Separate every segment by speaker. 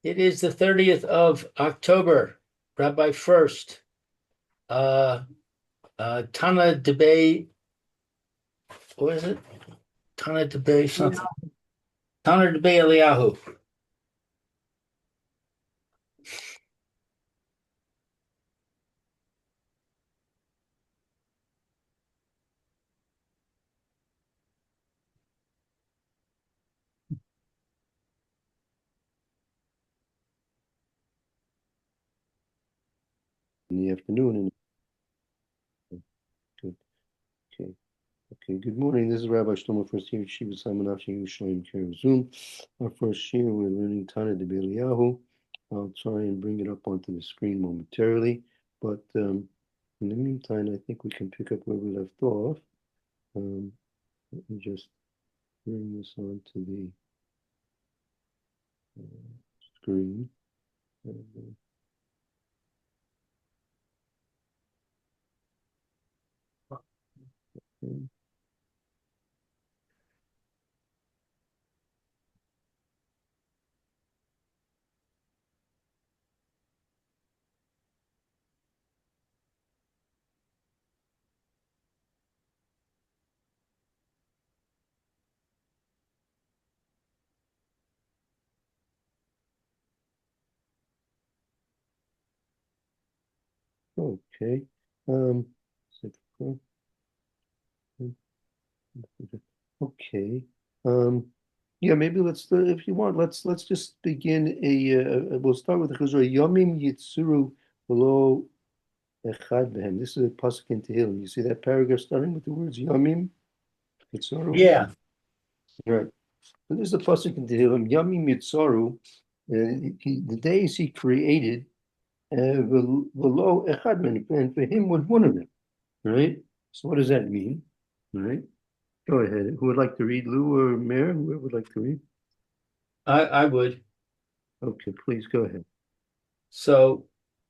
Speaker 1: It is the 30th of October. Rabbi Furst, Tanna deBei, what is it? Tanna deBei something. Tanna deBei Eliyahu.
Speaker 2: In the afternoon. Good. Okay. Okay. Good morning. This is Rabbi Shlomo Furst here at Shiva Simon Afshin Yerushalayim Kerem Zoom. Our first year, we're learning Tanna deBei Eliyahu. I'll try and bring it up onto the screen momentarily, but in the meantime, I think we can pick up where we left off. Let me just bring this onto the screen. Okay. Okay. Yeah, maybe let's if you want, let's just begin we'll start with the Chazor Yomim Yitzuru Lo Echad Behem. This is a pasuk in Tehillim. You see that paragraph starting with the words Yomim Yitzuru?
Speaker 1: Yeah.
Speaker 2: Right. So this is a pasuk in Tehillim. Yomim Yitzoru. The days he created, V'lo Echad Behem, and for him was one of them. Right. So what does that mean? Right. Go ahead. Who would like to read, Lou or Mayor? Who would like to read?
Speaker 1: I would.
Speaker 2: Okay, please go ahead.
Speaker 1: So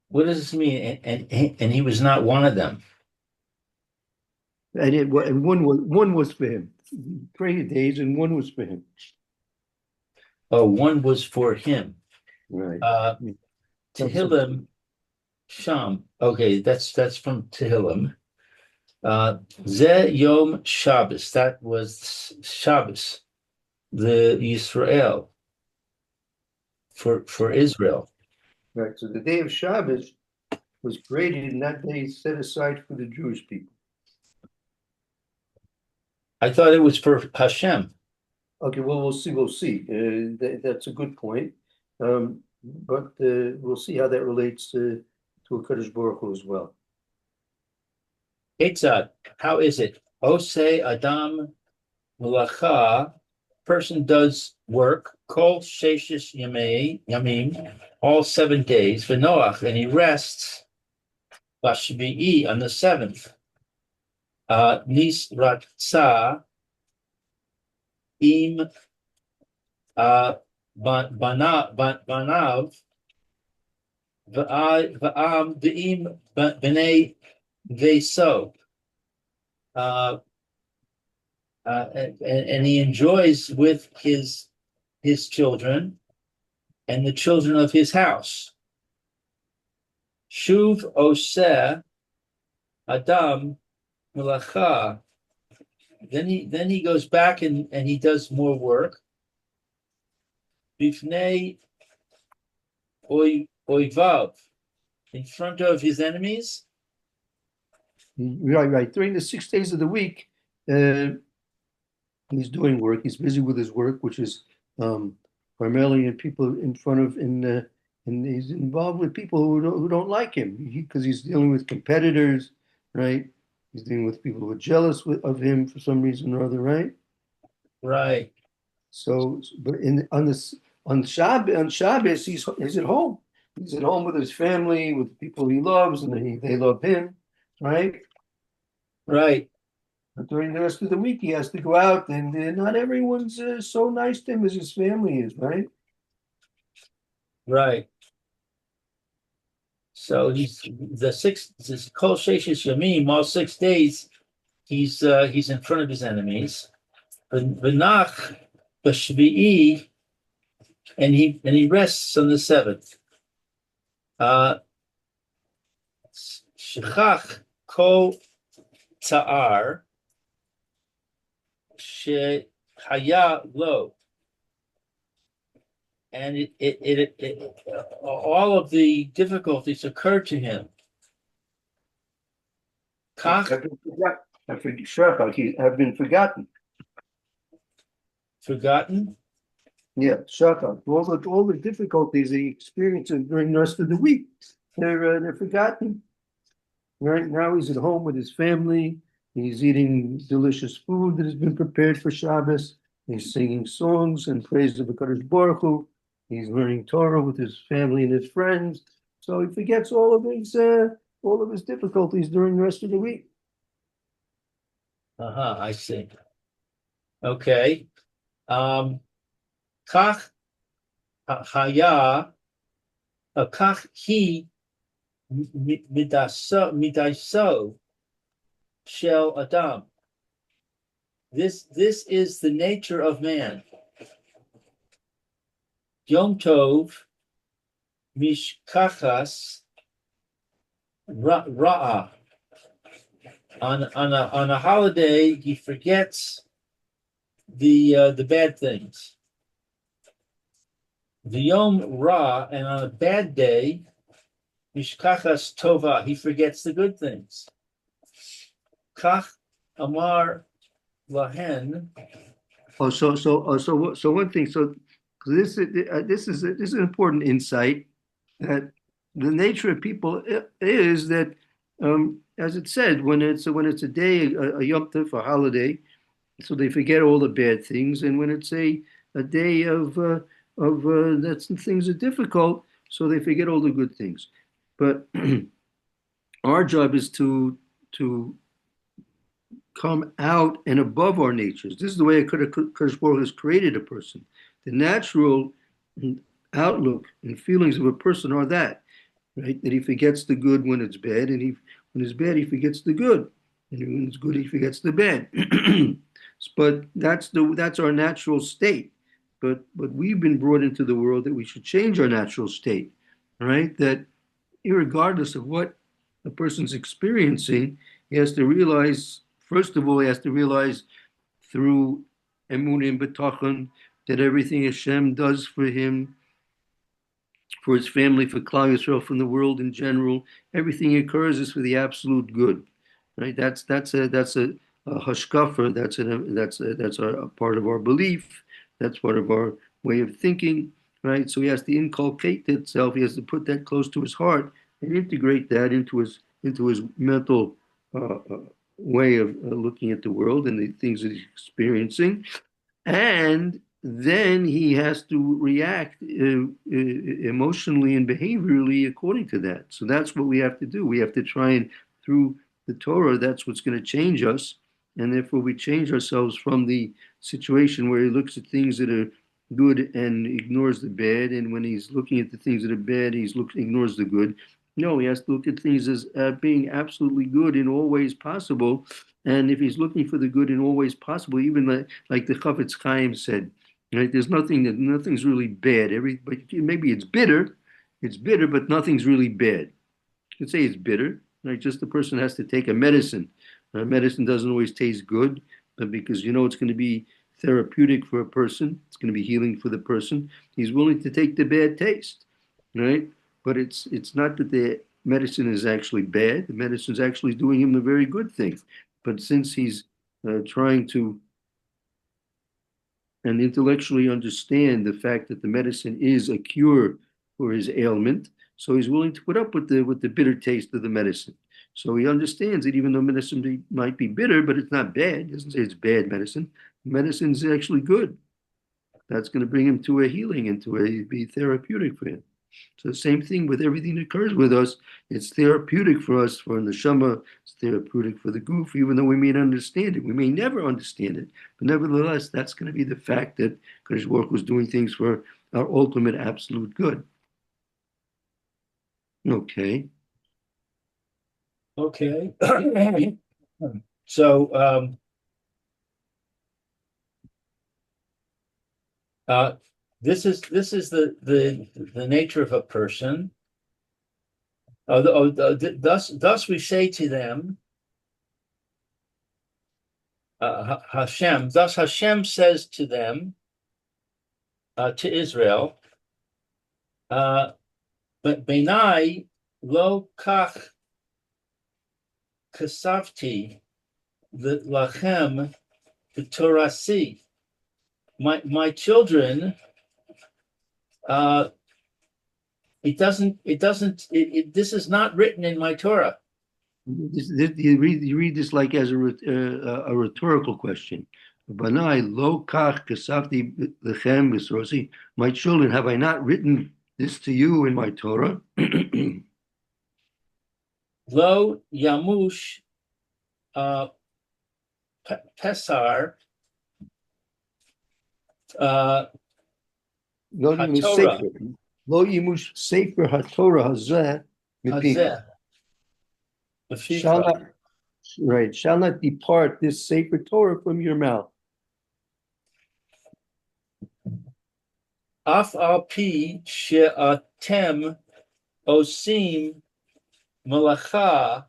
Speaker 1: what does this mean? And he was not one of them.
Speaker 2: And one was for him. 3 days, and one was for him.
Speaker 1: Oh, one was for him.
Speaker 2: Right.
Speaker 1: Tehillim Sham. Okay, that's from Tehillim. Ze Yom Shabbos. That was Shabbos, the Yisrael for Israel.
Speaker 2: Right. So the day of Shabbos was created, and that day is set aside for the Jewish people.
Speaker 1: I thought it was for Hashem.
Speaker 2: Okay. Well, we'll see. We'll see. That's a good point. But we'll see how that relates to a Kadosh Baruch Hu as well.
Speaker 1: Eitzad, how is it? Ose Adam Mulacha, person does work, Kol Sheshes Yamim, all 7 days, V'noach, and he rests, Bashvi'i, on the 7th. Nis Ratza, Im Banav, V'am V'im B'nei Veso. And he enjoys with his children and the children of his house. Shuv oseh Adam melacha. Then he goes back and he does more work. Bifnei oivav, in front of his enemies.
Speaker 2: Right. During the 6 days of the week, he's doing work. He's busy with his work, which is primarily in people in front of, and he's involved with people who don't like him because he's dealing with competitors, right? He's dealing with people who are jealous of him for some reason or other, right?
Speaker 1: Right.
Speaker 2: So, but on Shabbos, he's at home. He's at home with his family, with the people he loves, and they love him, right?
Speaker 1: Right.
Speaker 2: But during the rest of the week, he has to go out, and not everyone's so nice to him as his family is, right?
Speaker 1: Right. So he's this Kol Sheshes Yamim, all 6 days, he's in front of his enemies. V'nach b'shvi'i, and he rests on the seventh. Shechach kol ta'ar shehaya lo, and all of the difficulties occurred to him. Kach,
Speaker 2: Have been forgotten.
Speaker 1: forgotten.
Speaker 2: Yeah, shachar. All the difficulties that he experiences during the rest of the week, they're forgotten. Right now he's at home with his family. He's eating delicious food that has been prepared for Shabbos. He's singing songs and praise of the Kadosh Baruch Hu. He's learning Torah with his family and his friends. So he forgets all of his difficulties during the rest of the week.
Speaker 1: I see. Okay. Kach haya, kach hi midaiso shel adam. This is the nature of man. Yom Tov mishkachas ra'ah. On a holiday, he forgets the bad things. The Yom Ra, and on a bad day, mishkachas tova, he forgets the good things. Kach amar lahen.
Speaker 2: So one thing. So this is an important insight that the nature of people is that, as it said, when it's a day, a Yom Tov, a holiday, so they forget all the bad things, and when it's a day of that things are difficult, so they forget all the good things. But our job is to come out and above our natures. This is the way Kadosh Baruch Hu has created a person. The natural outlook and feelings of a person are that, right? That he forgets the good when it's bad, and when it's bad, he forgets the good, and when it's good, he forgets the bad. But that's our natural state. But we've been brought into the world that we should change our natural state, right? That irregardless of what a person's experiencing, he has to realize, first of all, he has to realize through emunim b'tachon that everything Hashem does for him, for his family, for Klal Yisrael, from the world in general, everything occurs is for the absolute good, right? That's a hashkafa. That's a part of our belief. That's part of our way of thinking, right? So he has to inculcate itself. He has to put that close to his heart and integrate that into his mental way of looking at the world and the things that he's experiencing, and then he has to react emotionally and behaviorally according to that. So that's what we have to do. We have to try and, through the Torah, that's what's going to change us, and therefore we change ourselves from the situation where he looks at things that are good and ignores the bad, and when he's looking at the things that are bad, ignores the good. No, he has to look at things as being absolutely good in all ways possible. And if he's looking for the good in all ways possible, even like the Chafetz Chaim said, right? Nothing's really bad. But maybe it's bitter, but nothing's really bad. You could say it's bitter, right? Just the person has to take a medicine. Medicine doesn't always taste good, but because it's going to be therapeutic for a person, it's going to be healing for the person. He's willing to take the bad taste, right? But it's not that the medicine is actually bad. The medicine is actually doing him the very good thing. But since he's trying to and intellectually understand the fact that the medicine is a cure for his ailment, so he's willing to put up with the bitter taste of the medicine. So he understands that even though medicine might be bitter, but it's not bad. He doesn't say it's bad medicine. Medicine is actually good. That's going to bring him to a healing and be therapeutic for him. So the same thing with everything that occurs with us. It's therapeutic for us, for the neshama. It's therapeutic for the goof, even though we may not understand it. We may never understand it. But nevertheless, that's going to be the fact that Kadosh Baruch was doing things for our ultimate absolute good. Okay.
Speaker 1: Okay. So This is the nature of a person. Thus we say to them, Hashem. Thus Hashem says to them, to Israel, but Benai lo kach kasavti lachem b'torasi. My children, this is not written in my Torah.
Speaker 2: You read this like as a rhetorical question. Banai lo kach kasafti lechem b'srosi. My children, have I not written this to you in my Torah?
Speaker 1: Lo yamush pesar
Speaker 2: Lo yimush sefer haTorah hazeh mipicha. Shall not depart this sefer Torah from your mouth.
Speaker 1: Af al pi she'atem osim malacha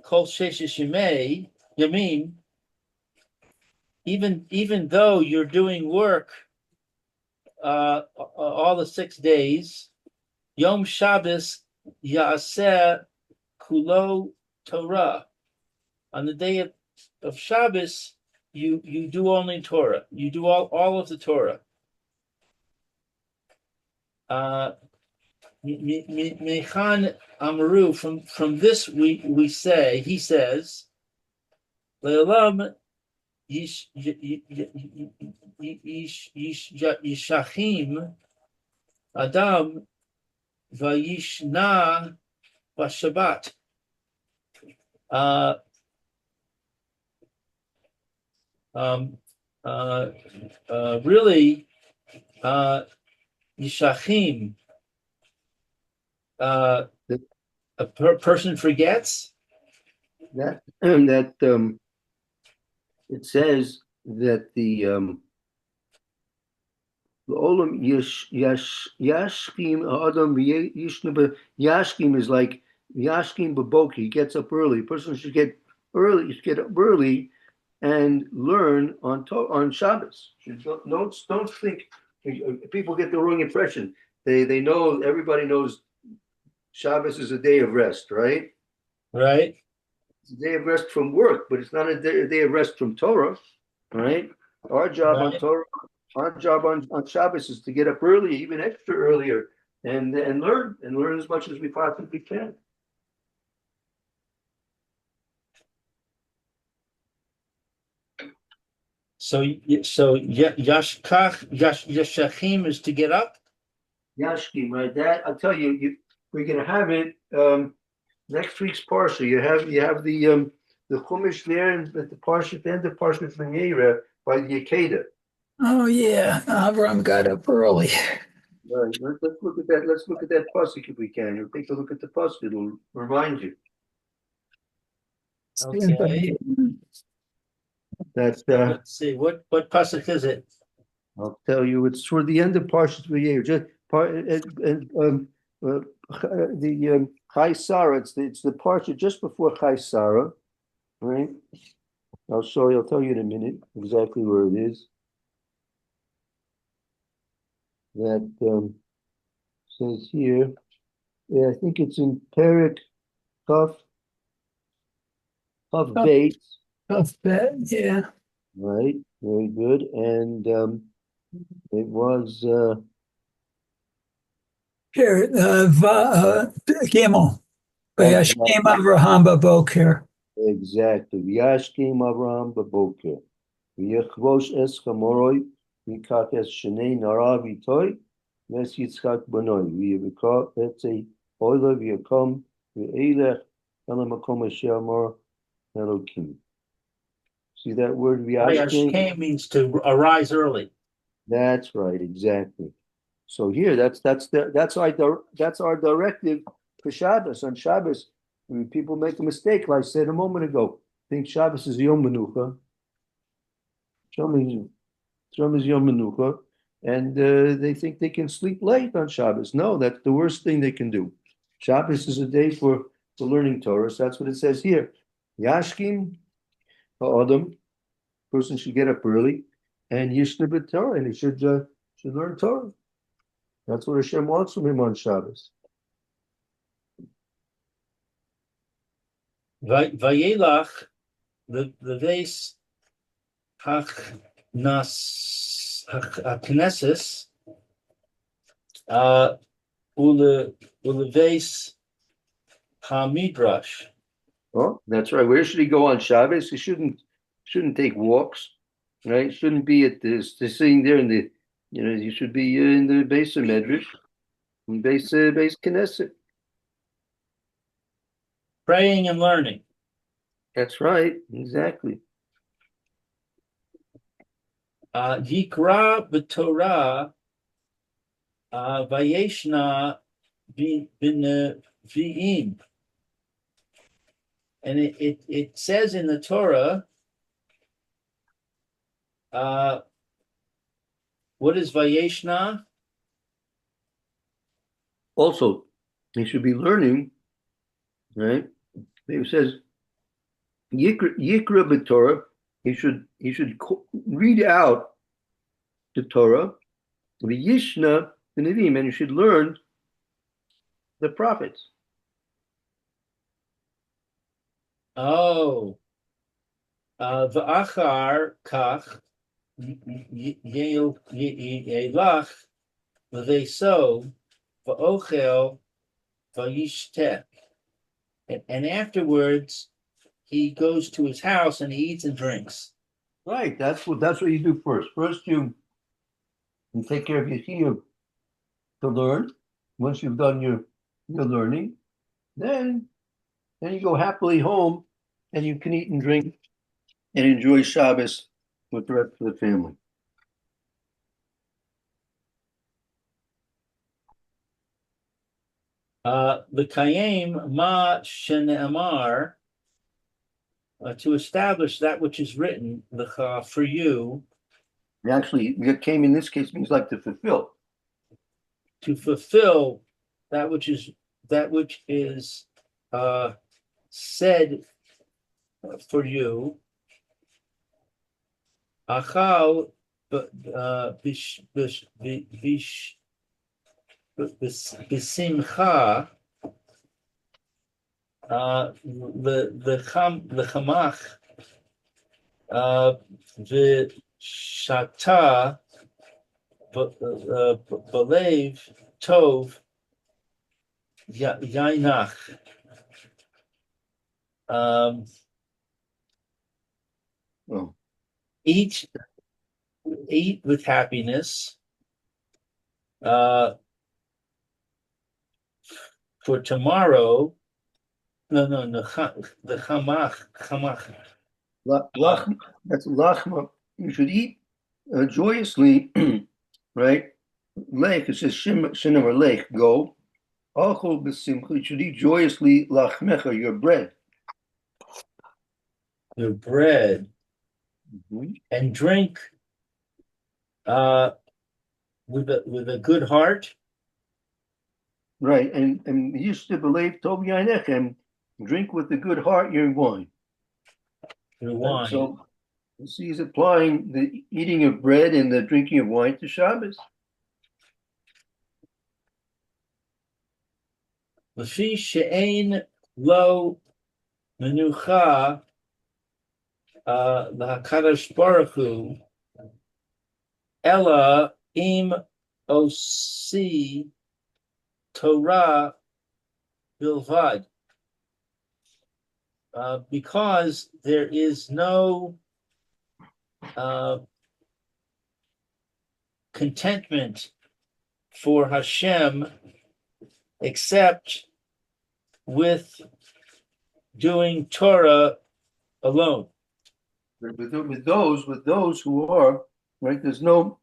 Speaker 1: kol sheshes yamim. Even though you're doing work all the 6 days, Yom Shabbos Yaseh Kulo Torah. On the day of Shabbos, you do only Torah. You do all of the Torah. Mechan Amaru, from this we say, he says, Le'olam Yishachim Adam Vayishna Bashabbat. Really, Yishachim, a person forgets
Speaker 2: that it says that the olam yashkim adam yashkim is like yashkim b'boker. He gets up early. A person should get up early and learn on Shabbos. Don't think people get the wrong impression. They know, everybody knows Shabbos is a day of rest, right?
Speaker 1: Right.
Speaker 2: It's a day of rest from work, but it's not a day of rest from Torah, right? Our job on Torah, our job on Shabbos is to get up early, even extra earlier, and learn as much as we possibly can.
Speaker 1: So Yashachim is to get up.
Speaker 2: Yashkim, right? That I'll tell you, we're going to have it next week's parsha. You have the Chumash there, and the parsha at the end of parsha Vayera by the Yekeda.
Speaker 3: Oh yeah, Avram got up early.
Speaker 2: Right. Let's look at that. Let's look at that pasuk if we can. You'll take a look at the pasuk. It'll remind you.
Speaker 1: Okay.
Speaker 2: That
Speaker 1: let's see what pasuk is it?
Speaker 2: I'll tell you. It's toward the end of parsha Vayera. Just the Chai Sarah. It's the parsha just before Chai Sarah, right? I'll show you. I'll tell you in a minute exactly where it is. That says here. Yeah, I think it's in Perek Kaf Beit.
Speaker 3: Kaf Bet, yeah.
Speaker 2: Right, very good. And it was
Speaker 3: Here, Gimel. Vayashkem Avraham Baboker.
Speaker 2: Exactly. V'yashkem Avraham Baboker. V'yechvosh es chamoroi. V'kach es shenei nara v'toy. Ves Yitzchak Banoi. V'yivika etzei oila v'yakom v'eilech elamakom asher amar Elokim. See that word
Speaker 1: Vayashkem means to arise early.
Speaker 2: That's right, exactly. So here, that's our directive for Shabbos. On Shabbos, when people make a mistake, like I said a moment ago, think Shabbos is Yom Menucha. Shabbos is Yom Menucha. and they think they can sleep late on Shabbos. No, that's the worst thing they can do. Shabbos is a day for learning Torah. So that's what it says here. Yashkim ha'adam, person should get up early, and yishna b'Torah, and he should learn Torah. That's what Hashem wants from him on Shabbos.
Speaker 1: Vayelach the vase hakneses ule vase hamidrash.
Speaker 2: Oh, that's right. Where should he go on Shabbos? He shouldn't take walks, right? Shouldn't be at this sitting there in the, you should be in the base of Medrash, base Knesset.
Speaker 1: Praying and learning.
Speaker 2: That's right, exactly.
Speaker 1: Yikra b'Torah vayeshna b'nevi'im. And it says in the Torah, what is vayeshna?
Speaker 2: Also, he should be learning, right? It says Yikra b'Torah. He should read out the Torah, the Yishna, the Nevi'im, and he should learn the prophets.
Speaker 1: Oh, v'achar kach yelach v'veiso v'ochel v'yishteh. And afterwards, he goes to his house and he eats and drinks.
Speaker 2: Right. That's what you do first. First, you take care of your chiyuv to learn. Once you've done your learning, then you go happily home, and you can eat and drink and enjoy Shabbos with the rest of the family.
Speaker 1: The kayem ma shene'amar, to establish that which is written, for you.
Speaker 2: Actually, what came in this case means like to fulfill.
Speaker 1: To fulfill that which is said for you. Achal b'simcha the chamach v'shata b'lev tov yainach. Eat with happiness, for tomorrow. No, the chamach.
Speaker 2: That's lachma. You should eat joyously, right? Lech, it says shinem or lech, go. Achol b'simcha, you should eat joyously lachmecha, your bread.
Speaker 1: Your bread.
Speaker 2: Mm-hmm.
Speaker 1: And drink with a good heart.
Speaker 2: Right, and used to believe tov yainechem, drink with a good heart your wine.
Speaker 1: Your wine.
Speaker 2: So you see, he's applying the eating of bread and the drinking of wine to Shabbos.
Speaker 1: L'fi she'ein lo menucha l'hakadosh baruch hu ella im osi Torah bilvad, because there is no contentment for Hashem except with doing Torah alone.
Speaker 2: With those who are right, there's no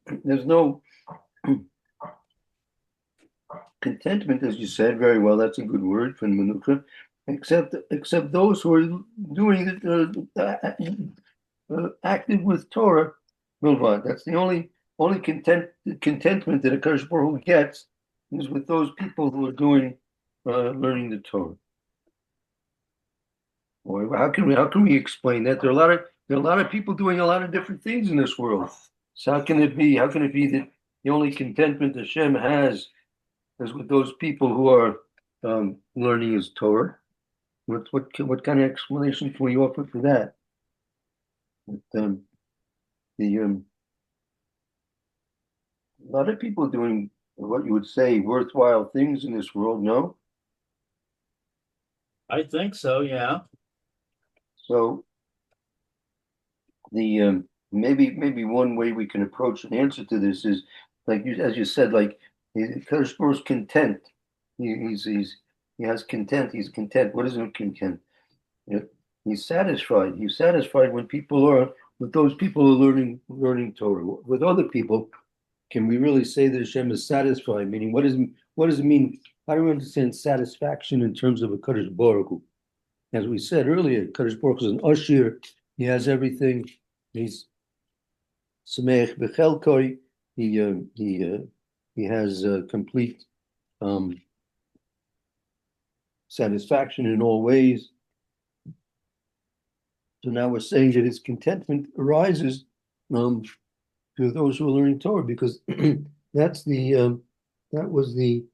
Speaker 2: contentment, as you said very well. That's a good word for menucha, except those who are doing active with Torah. That's the only only contentment that a Kadosh Baruch Hu gets is with those people who are doing learning the Torah. Or how can we explain that? There are a lot of people doing a lot of different things in this world. So how can it be? How can it be that the only contentment Hashem has is with those people who are learning His Torah? What kind of explanation can we offer for that? But, a lot of people doing what you would say worthwhile things in this world, no?
Speaker 1: I think so, yeah.
Speaker 2: So the maybe one way we can approach an answer to this is like as you said, like Kadosh Baruch Hu's content. He has content. He's content. What is content? You know, he's satisfied. He's satisfied when people are with those people who are learning Torah. With other people, can we really say that Hashem is satisfied? Meaning, what does it mean? How do we understand satisfaction in terms of a Kadosh Baruch Hu? As we said earlier, Kadosh Baruch Hu is an Ashir. He has everything. He's Sameach Bechelkoi. He has complete satisfaction in all ways. So now we're saying that his contentment arises to those who are learning Torah, because that was the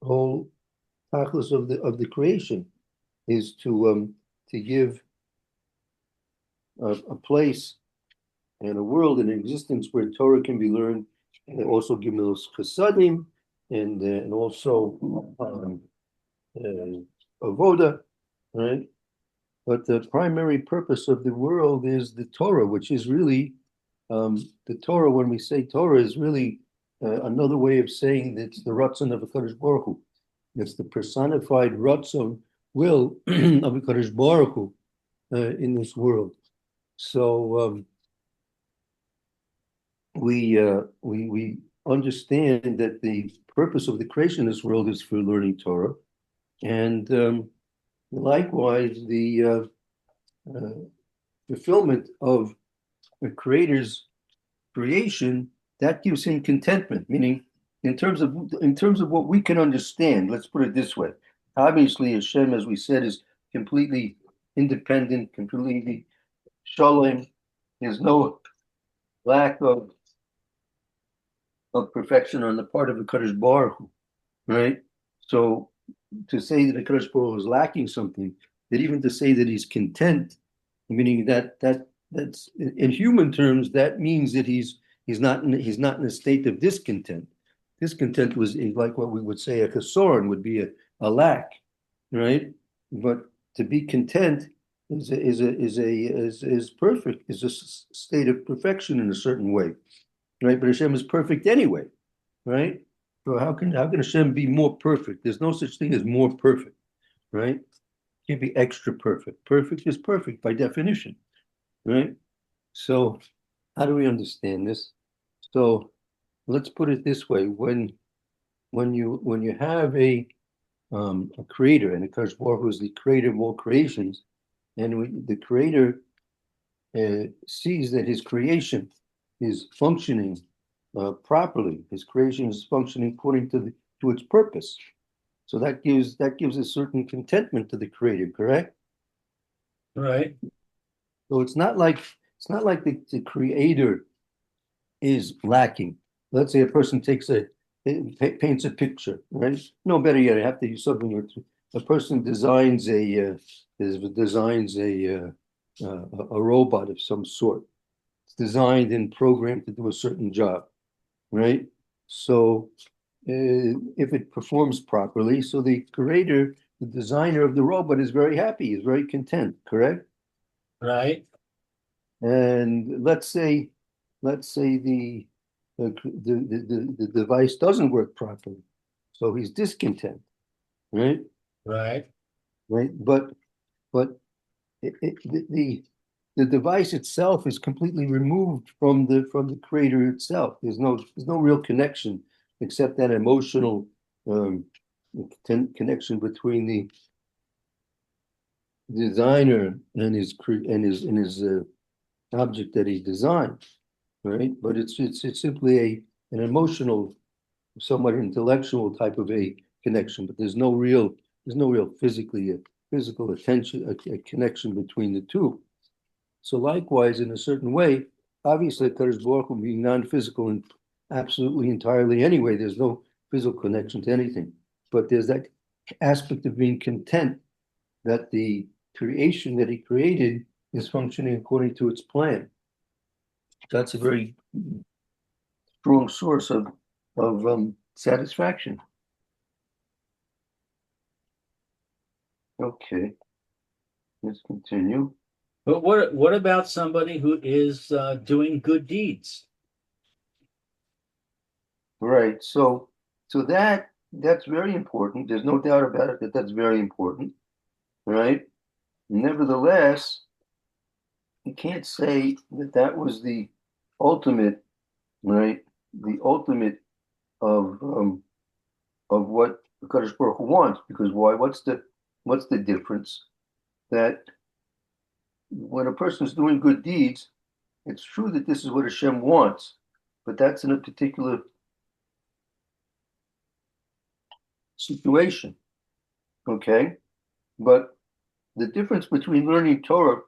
Speaker 2: whole tachlis of the creation, is to give a place and a world and an existence where Torah can be learned, and also Gemilos Chasadim, and also Avoda, right? But the primary purpose of the world is the Torah, which is really the Torah. When we say Torah, is really another way of saying that it's the Ratzon of HaKadosh Baruch Hu. It's the personified Ratzon, will of HaKadosh Baruch Hu in this world. So we understand that the purpose of the creation of this world is for learning Torah, and likewise the fulfillment of the Creator's creation, that gives him contentment. Meaning, in terms of what we can understand, let's put it this way. Obviously, Hashem, as we said, is completely independent, completely shalom. There's no lack of perfection on the part of the Kadosh Baruch Hu, right? So to say that the Kadosh Baruch Hu is lacking something, that even to say that he's content, meaning that's in human terms, that means that he's not in a state of discontent. Discontent is like what we would say a chesaron would be a lack, right? But to be content is perfect, is a state of perfection in a certain way, right? But Hashem is perfect anyway, right? So how can Hashem be more perfect? There's no such thing as more perfect, right? Can't be extra perfect. Perfect is perfect by definition, right? So how do we understand this? So let's put it this way: when you have a creator, and of course, Baruch Hu is the creator of all creations, and the creator sees that his creation is functioning properly. His creation is functioning according to its purpose. So that gives a certain contentment to the creator, correct?
Speaker 1: Right.
Speaker 2: So it's not like the creator is lacking. Let's say a person paints a picture, right? No, better yet, I have to use something. A person designs a robot of some sort. It's designed and programmed to do a certain job, right? So if it performs properly, so the creator, the designer of the robot, is very happy, is very content, correct?
Speaker 1: Right.
Speaker 2: And let's say the device doesn't work properly, so he's discontent, right?
Speaker 1: Right.
Speaker 2: Right. But the device itself is completely removed from the creator itself. There's no real connection except that emotional connection between the designer and his object that he's designed, right? But it's simply an emotional, somewhat intellectual type of a connection, but there's no real physical attention, a connection between the two. So likewise, in a certain way, obviously Kadosh Baruch Hu being non-physical and absolutely entirely anyway, there's no physical connection to anything. But there's that aspect of being content that the creation that he created is functioning according to its plan. That's a very strong source of satisfaction. Okay, let's continue.
Speaker 1: But what about somebody who is doing good deeds?
Speaker 2: Right. So that's very important. There's no doubt about it that that's very important. Right. Nevertheless, you can't say that that was the ultimate, right? The ultimate of what the Kadosh Baruch Hu wants. Because why? What's the difference? That when a person's doing good deeds, it's true that this is what Hashem wants, but that's in a particular situation. Okay? But the difference between learning Torah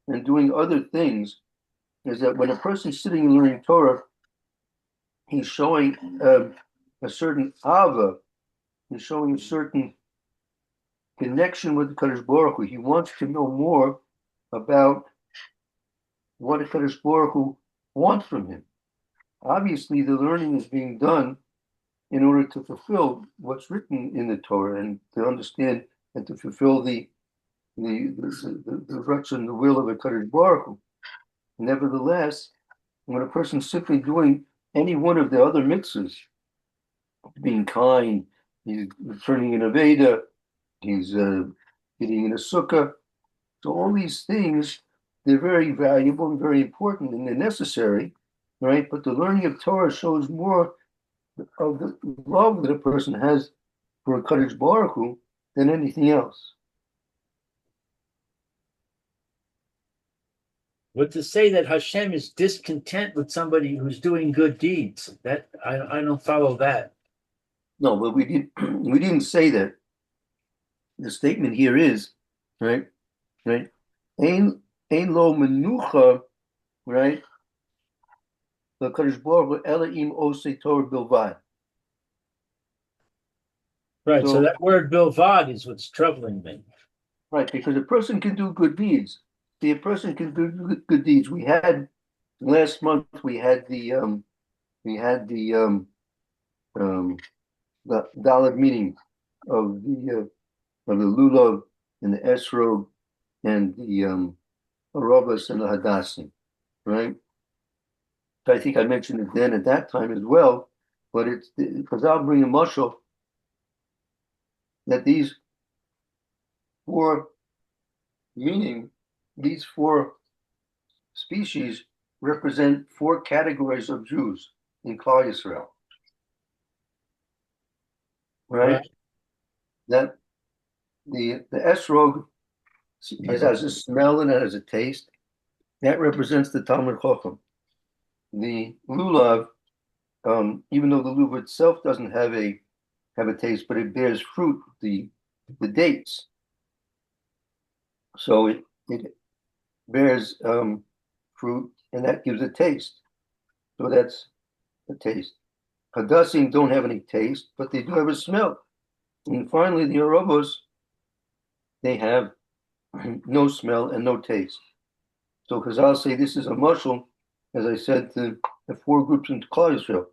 Speaker 2: and doing other things is that when a person's sitting and learning Torah, he's showing a certain ava, he's showing a certain connection with the Kadosh Baruch Hu. He wants to know more about what the Kadosh Baruch Hu wants from him. Obviously, the learning is being done in order to fulfill what's written in the Torah and to understand and to fulfill the ruts and the will of the Kadosh Baruch Hu. Nevertheless, when a person's simply doing any one of the other mitzvahs, being kind, he's returning in a Veda, he's eating in a sukkah, so all these things, they're very valuable and very important and they're necessary, right? But the learning of Torah shows more of the love that a person has for a Kadosh Baruch Hu than anything else.
Speaker 1: But to say that Hashem is discontent with somebody who's doing good deeds, that I don't follow that.
Speaker 2: No, but we didn't say that. The statement here is, right? Ein lo menucha, right? The Kadosh Baruch Hu Elohim osei Torah bilvad.
Speaker 1: Right. So that word bilvad is what's troubling me.
Speaker 2: Right, because a person can do good deeds. See, a person can do good deeds. We had last month. We had the Dalit meeting of the lulav and the esrog and the arobas and the hadassim, right? I think I mentioned it then at that time as well, but it's because I'll bring a mashal that these four species represent four categories of Jews in Klal Yisrael. Right? That the esrog has a smell and it has a taste. That represents the Talmud Chacham. The lulav, even though the lulav itself doesn't have a taste, but it bears fruit, the dates. So it bears fruit, and that gives a taste. So that's a taste. Hadassim don't have any taste, but they do have a smell. And finally, the arobos, they have no smell and no taste. So Chazal say this is a mashal, as I said, the four groups in Klal Yisrael.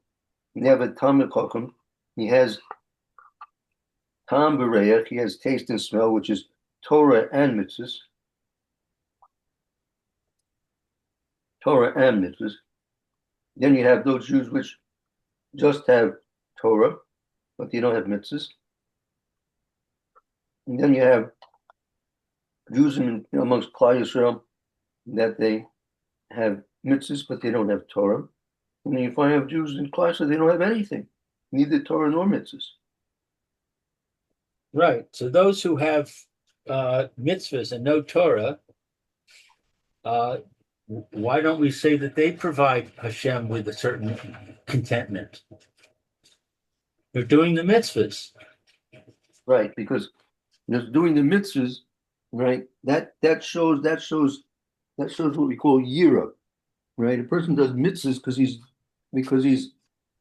Speaker 2: You have a Talmud Chacham, he has Tam B'Reach, he has taste and smell, which is Torah and mitzvahs. Torah and mitzvahs. Then you have those Jews which just have Torah, but they don't have mitzvahs. And then you have Jews amongst Klal Yisrael that they have mitzvahs, but they don't have Torah. And then you find out Jews in Klal Yisrael, they don't have anything, neither Torah nor mitzvahs.
Speaker 1: Right. So those who have mitzvahs and no Torah, why don't we say that they provide Hashem with a certain contentment? They're doing the mitzvahs.
Speaker 2: Right, because just doing the mitzvahs, right? That shows what we call yira, right? A person does mitzvahs because he's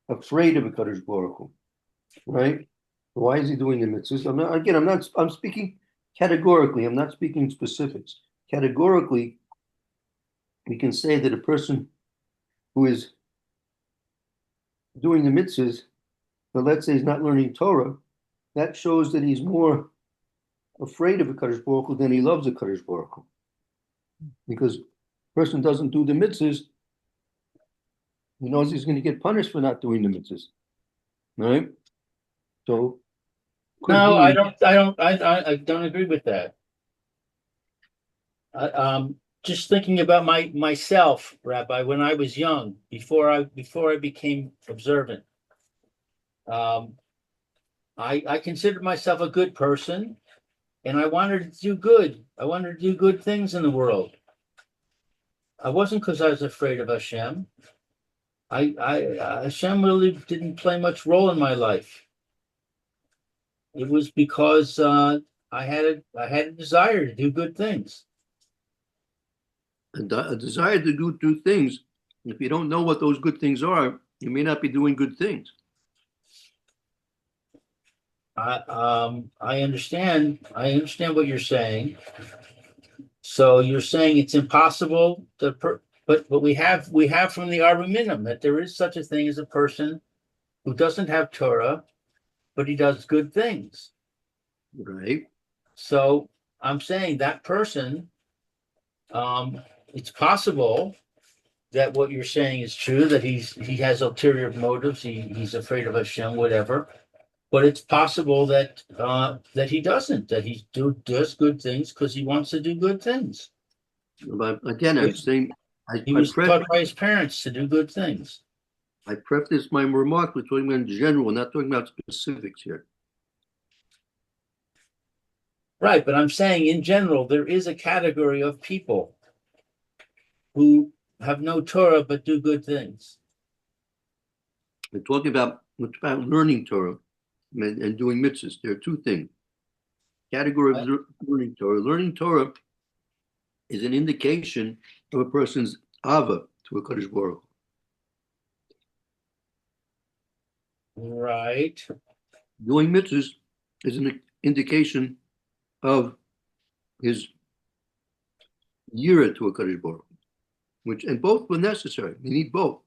Speaker 2: afraid of a Kadosh Baruch Hu, right? Why is he doing the mitzvahs? I'm speaking categorically. I'm not speaking specifics. Categorically, we can say that a person who is doing the mitzvahs, but let's say he's not learning Torah, that shows that he's more afraid of a Kadosh Baruch Hu than he loves a Kadosh Baruch Hu. Because a person doesn't do the mitzvahs, he knows he's going to get punished for not doing the mitzvahs, right? So
Speaker 1: No, I don't agree with that. Just thinking about myself, Rabbi, when I was young, before I became observant, I considered myself a good person, and I wanted to do good. I wanted to do good things in the world. I wasn't because I was afraid of Hashem. Hashem really didn't play much role in my life. It was because I had a desire to do good things.
Speaker 2: a desire to do things, if you don't know what those good things are, you may not be doing good things.
Speaker 1: I understand. I understand what you're saying. So you're saying it's impossible but we have from the Arba Minim that there is such a thing as a person who doesn't have Torah, but he does good things.
Speaker 2: Right.
Speaker 1: So I'm saying that person, it's possible that what you're saying is true, that he has ulterior motives, he's afraid of Hashem, whatever. But it's possible that he doesn't, that he does good things because he wants to do good things.
Speaker 2: But again, I'm saying
Speaker 1: He was taught by his parents to do good things.
Speaker 2: I preface my remark with talking about in general, not talking about specifics here.
Speaker 1: Right, but I'm saying in general, there is a category of people who have no Torah but do good things.
Speaker 2: We're talking about learning Torah and doing mitzvahs. There are two things. Category of learning Torah. Learning Torah is an indication of a person's ava to a Kadosh Baruch
Speaker 1: Hu. Right.
Speaker 2: Doing mitzvahs is an indication of his yira to a Kadosh Baruch Hu, and both were necessary. We need both.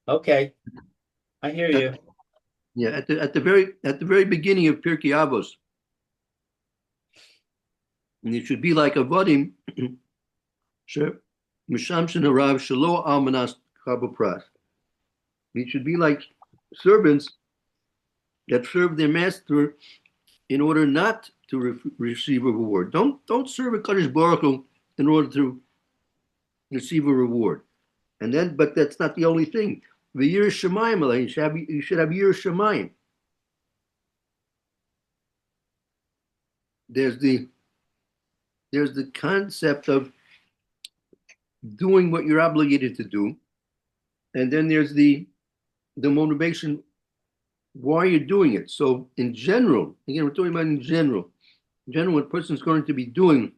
Speaker 1: Okay, I hear you.
Speaker 2: Yeah, at the very beginning of Pirkei Avos, and it should be like a vadim, sure, misham shenarav shelo almanas kabopras. It should be like servants that serve their master in order not to receive a reward. Don't serve a Kadosh Baruch Hu in order to receive a reward. And then, but that's not the only thing. The Yir Shemayim, you should have Yir Shemayim. There's the concept of doing what you're obligated to do, and then there's the motivation why you're doing it. So in general, again, we're talking about in general, what a person's going to be doing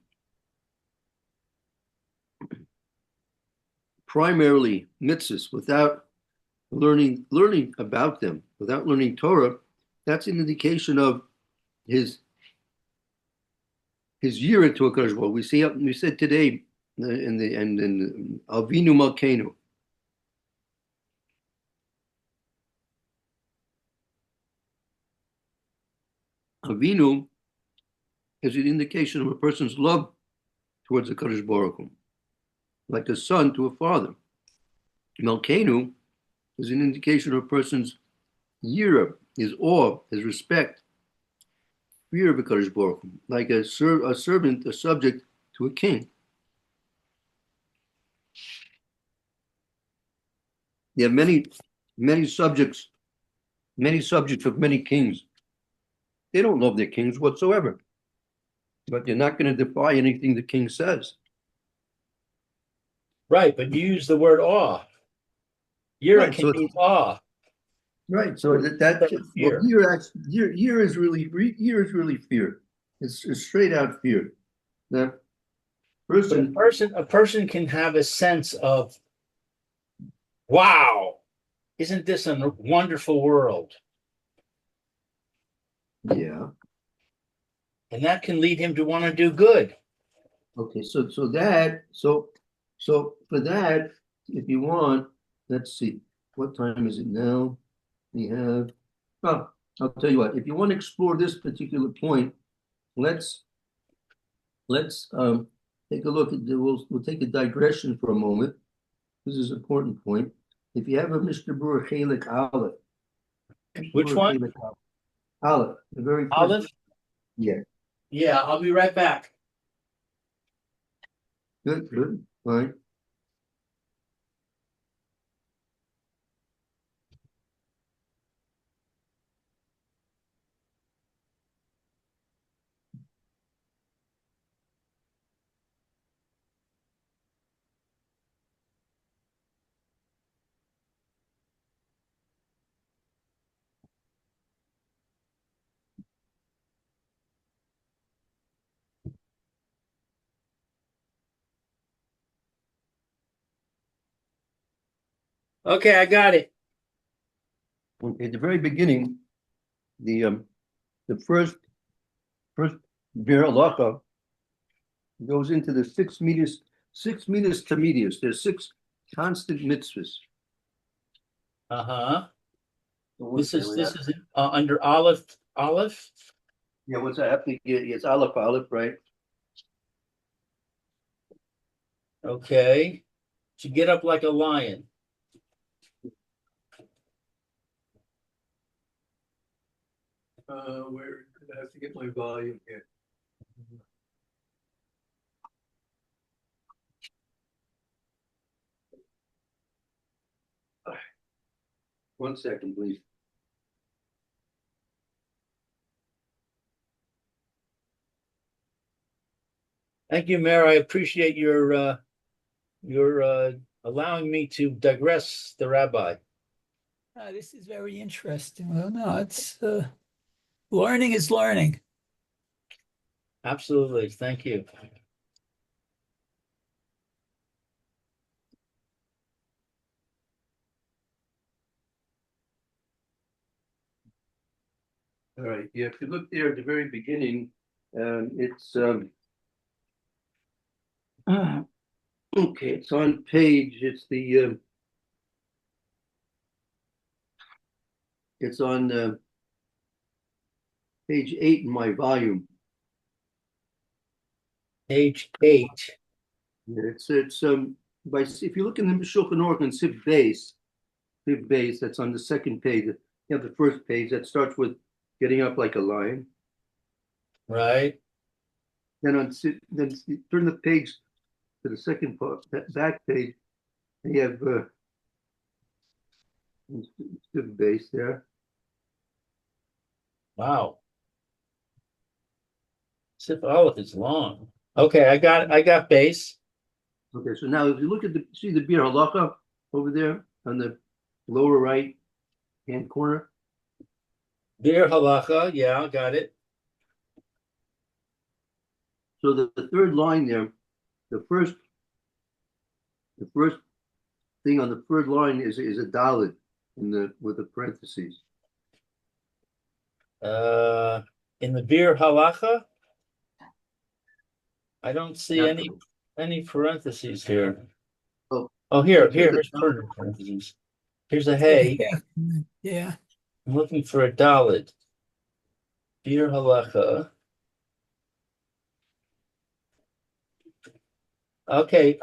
Speaker 2: primarily mitzvahs without learning about them, without learning Torah, that's an indication of his yira to a Kadosh Baruch Hu. We said today in Avinu Malkeinu. Avinu is an indication of a person's love towards the Kadosh Baruch Hu, like a son to a father. Malkeinu is an indication of a person's yira, his awe, his respect, fear of a Kadosh Baruch Hu, like a servant, a subject to a king. There are many subjects of many kings They don't love their kings whatsoever. But they're not going to defy anything the king says.
Speaker 1: Right, but you use the word awe. Yira
Speaker 2: Right,
Speaker 1: can
Speaker 2: so
Speaker 1: mean awe.
Speaker 2: right, so well,
Speaker 1: Fear.
Speaker 2: year is really fear. It's straight out fear. Now,
Speaker 1: But
Speaker 2: person,
Speaker 1: a person can have a sense of, wow, isn't this a wonderful world?
Speaker 2: yeah.
Speaker 1: And that can lead him to want to do good.
Speaker 2: Okay, so for that, if you want, let's see, what time is it now? We have, well, I'll tell you what, if you want to explore this particular point, let's take a look at we'll take a digression for a moment. This is an important point. If you have a Mr. Brewer Chalik Aleph,
Speaker 1: Which one?
Speaker 2: Aleph, the very first.
Speaker 1: Olive?
Speaker 2: Yeah,
Speaker 1: Yeah, I'll be right back.
Speaker 2: good, fine.
Speaker 1: Okay, I got it.
Speaker 2: At the very beginning, the first Bir Halacha goes into the 6 meters to medius. There's 6 constant mitzvahs.
Speaker 1: Uh-huh.
Speaker 2: So
Speaker 1: This is under Olive.
Speaker 2: yeah, what's that? It's Aleph, right?
Speaker 1: Okay. To get up like a lion.
Speaker 2: Where I have to get my volume here. One second, please.
Speaker 1: Thank you, Mayor. I appreciate your allowing me to digress the rabbi.
Speaker 3: This is very interesting. Well, no, it's learning is learning.
Speaker 1: Absolutely. Thank you.
Speaker 2: All right. Yeah, if you look there at the very beginning, it's okay. It's on page. It's on page 8 in my volume.
Speaker 1: Page 8.
Speaker 2: Yeah, it's by if you look in the Shulchan Aruch and Siv base, that's on the second page. You have the first page that starts with getting up like a lion.
Speaker 1: Right.
Speaker 2: Then you turn the page to the second part, that back page, and you have Siv base there.
Speaker 1: Wow. Sif Olive is long. Okay, I got base.
Speaker 2: Okay, so now if you look at see the Bir Halacha over there on the lower right hand corner.
Speaker 1: Bir halacha, yeah, I got it.
Speaker 2: So the third line there, the first thing on the third line is a dalet with the parentheses.
Speaker 1: In the Bir halacha, I don't see
Speaker 2: Yeah.
Speaker 1: any parentheses here.
Speaker 2: Oh,
Speaker 1: here's parentheses. Here's a hey.
Speaker 3: Yeah.
Speaker 1: I'm looking for a dalet. Bir halacha. Okay,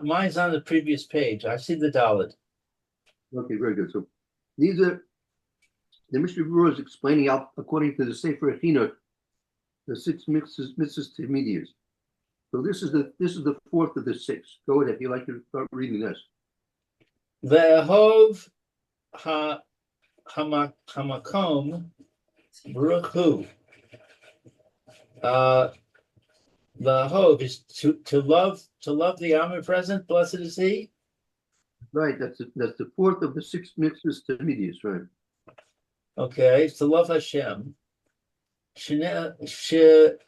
Speaker 1: mine's on the previous page. I see the dalet.
Speaker 2: Okay, very good. So these are the Mishnah Berurah is explaining out according to the Sefer Echina, the 6 mitzvahs to medias. So this is the fourth of the 6. Go ahead if you like to start reading this.
Speaker 1: Ve'ehov hamakom baruch hu. Lahov is to love the omnipresent, blessed is he.
Speaker 2: Right, that's the fourth of the six mitzvahs to Midias, right?
Speaker 1: Okay, to love Hashem. Shene'emar,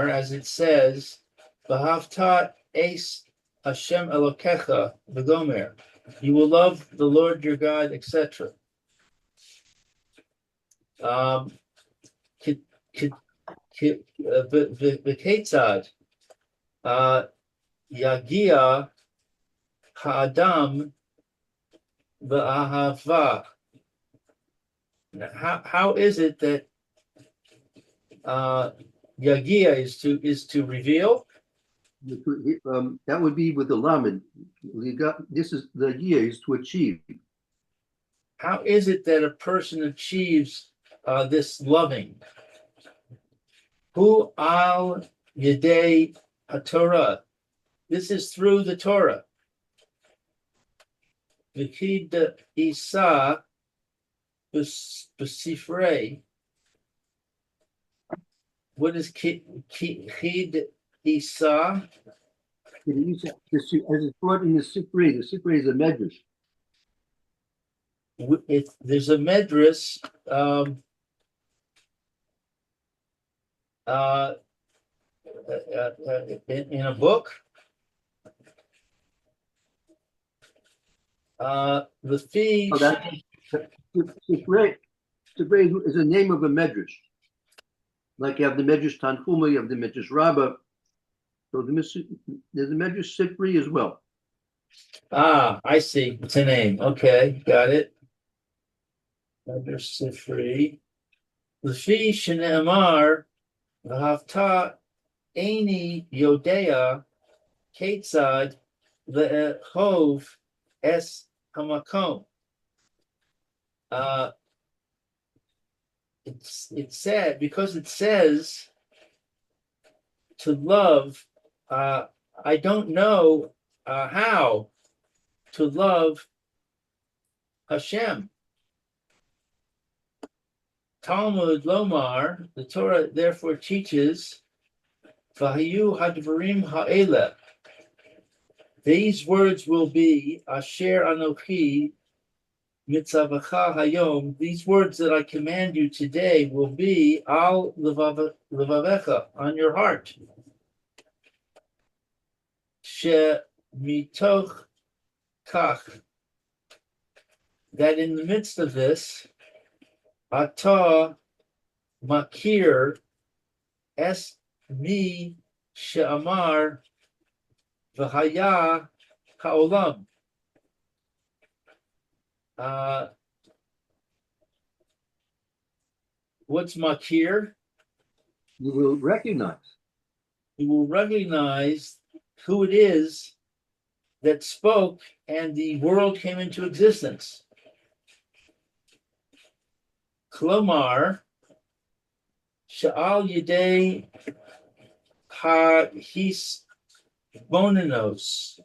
Speaker 1: as it says, V'havta es Hashem Elokecha v'gomer. You will love the Lord your God, etc. V'ketzad yagia ha'adam v'ahava. How is it that yagia is to reveal?
Speaker 2: That would be with the lamed. This is the year is to achieve.
Speaker 1: How is it that a person achieves this loving? Hu al yedei haTorah. This is through the Torah. V'chid isa b'sifrei. What is chid isa?
Speaker 2: As it's brought in the Sifrei is a medrash.
Speaker 1: There's a medrash in a book. The fee.
Speaker 2: Sifrei is a name of a medrash. Like you have the medrash Tanchuma, you have the medrash Rabbah. So there's a medrash Sifrei as well.
Speaker 1: I see. It's a name. Okay, got it. Medrash Sifrei. The fee shene'emar v'havta eini yodea ketzad le'ehov es hamakom. It's said because it says to love. I don't know how to love Hashem. Talmud Lomar, the Torah therefore teaches, Vahayu hadvarim ha'eleh. These words will be Asher Anochi Mitzavacha Hayom. These words that I command you today will be Al Levavecha, on your heart. She mitoch kach. That in the midst of this, Ata makir es mi she'amar v'haya ha'olam. What's makir?
Speaker 2: You will recognize.
Speaker 1: You will recognize who it is that spoke and the world came into existence. Klomar, Sha'al Yedei Ha-His Bonanos,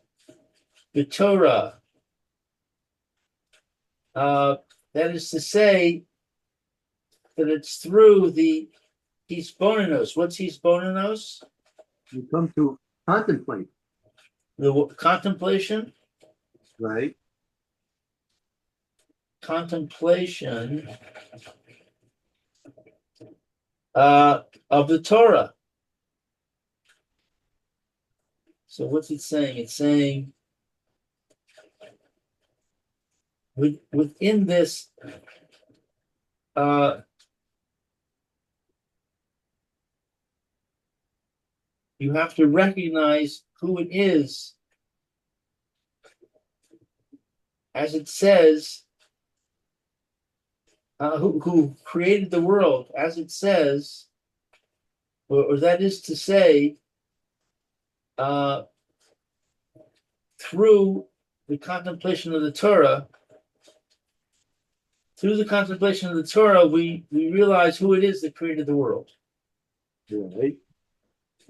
Speaker 1: the Torah. That is to say that it's through the Hisbonanos. What's Hisbonanos?
Speaker 2: You come to contemplate.
Speaker 1: The contemplation?
Speaker 2: Right.
Speaker 1: Contemplation of the Torah. So what's it saying? It's saying within this you have to recognize who it is. As it says, who created the world, as it says, or that is to say, through the contemplation of the Torah, we realize who it is that created the world.
Speaker 2: Right.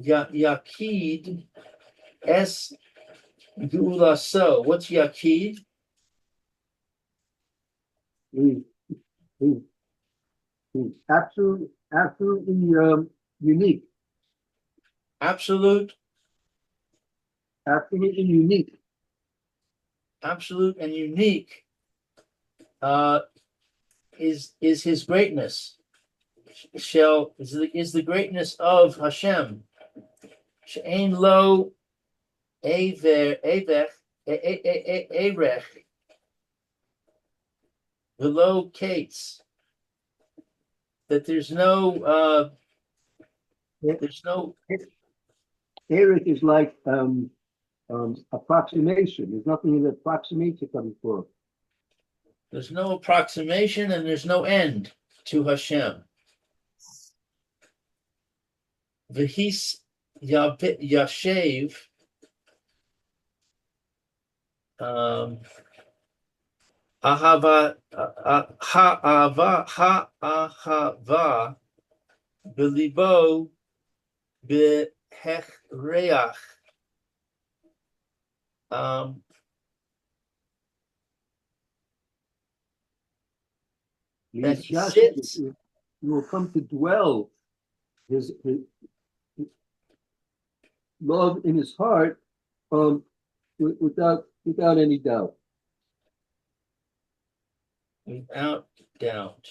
Speaker 1: Yakid es Gulaso. What's Yakid?
Speaker 2: Absolutely unique,
Speaker 1: absolute,
Speaker 2: absolutely unique.
Speaker 1: absolute and unique uh, is his greatness. Is the greatness of Hashem. She'ein lo erech velo kates. That there's no
Speaker 2: Eric is like approximation. There's nothing that approximates it coming forth.
Speaker 1: there's no approximation and there's no end to Hashem. V'his yashev ahava ha'ahava belibo behechreach. That he sits.
Speaker 2: You will come to dwell his love in his heart without any doubt.
Speaker 1: Without doubt.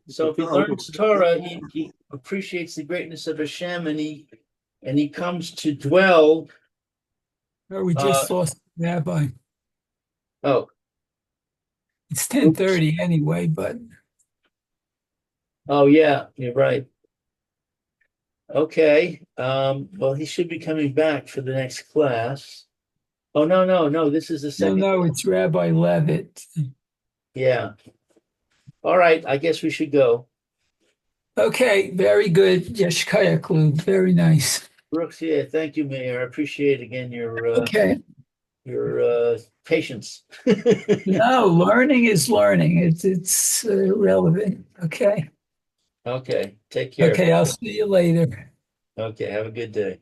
Speaker 1: So if he learns Torah, he appreciates the greatness of Hashem, and he comes to dwell.
Speaker 3: Oh, we just lost Rabbi.
Speaker 1: Oh,
Speaker 3: It's 10:30 anyway, but
Speaker 1: oh yeah, you're right. Okay. Well, he should be coming back for the next class. Oh no. This is the second.
Speaker 3: no, it's Rabbi Levitt.
Speaker 1: Yeah. All right. I guess we should go.
Speaker 3: Okay, very good. Yeshkaya Klub, very nice.
Speaker 1: Brooks, yeah. Thank you, Mayor. I appreciate again your
Speaker 3: Okay.
Speaker 1: Patience.
Speaker 3: No, learning is learning. It's relevant. Okay.
Speaker 1: Okay. Take care.
Speaker 3: Okay, I'll see you later.
Speaker 1: Okay. Have a good day.